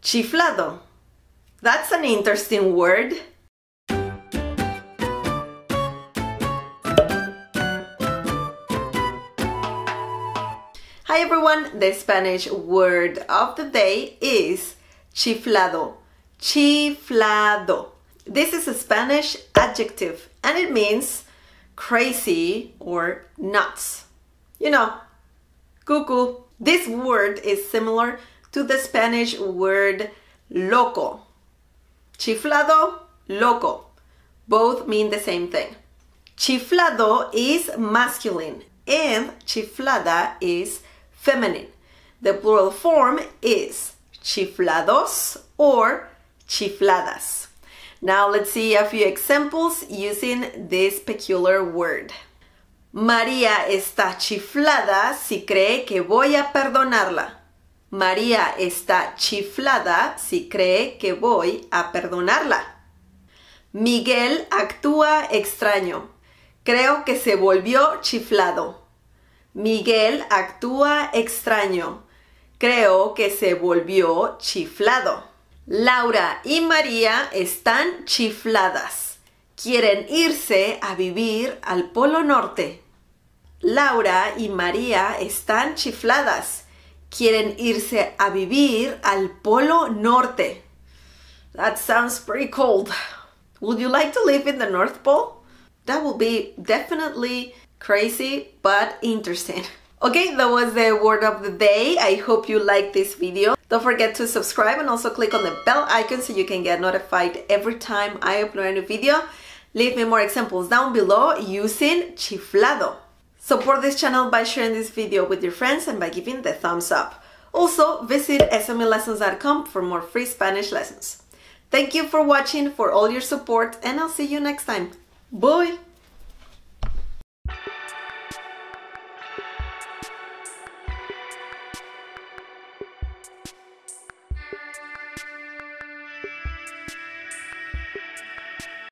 Chiflado. That's an interesting word. Hi everyone, the Spanish word of the day is chiflado. Chiflado. This is a Spanish adjective and it means crazy or nuts. You know, cuckoo. This word is similar to the Spanish word loco. Chiflado, loco. Both mean the same thing. Chiflado is masculine and chiflada is feminine. The plural form is chiflados or chifladas. Now let's see a few examples using this peculiar word. María está chiflada si cree que voy a perdonarla. María está chiflada si cree que voy a perdonarla. Miguel actúa extraño. Creo que se volvió chiflado. Miguel actúa extraño. Creo que se volvió chiflado. Laura y María están chifladas. Quieren irse a vivir al Polo Norte. Laura y María están chifladas. Quieren irse a vivir al Polo Norte. That sounds pretty cold. Would you like to live in the North Pole? That will be definitely crazy, but interesting. Okay, that was the word of the day. I hope you liked this video. Don't forget to subscribe and also click on the bell icon so you can get notified every time I upload a new video. Leave me more examples down below using chiflado. Support this channel by sharing this video with your friends and by giving the thumbs up. Also, visit smlessons.com for more free Spanish lessons. Thank you for watching, for all your support, and I'll see you next time. Bye!